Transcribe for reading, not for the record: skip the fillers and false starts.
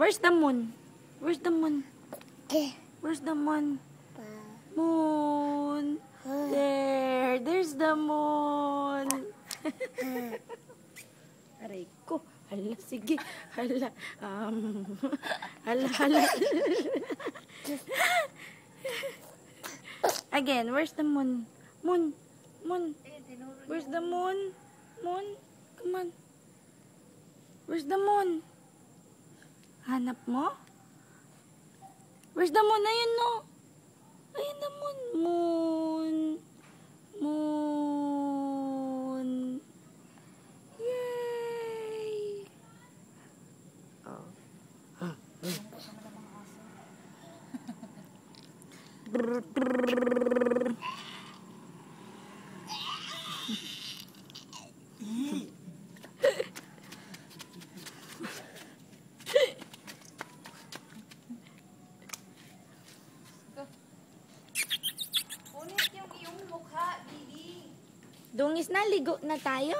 Where's the moon? Where's the moon? Where's the moon? Moon. There. There's the moon. Aray ko. Hala, sige. Hala. Hala. Again, where's the moon? Moon. Where's the moon? Moon? Come on. Where's the moon? Hanap mo? Where's the moon? Ayun, no? Ayun the moon. Moon. Yay! Oh. Dungis na, ligo na tayo.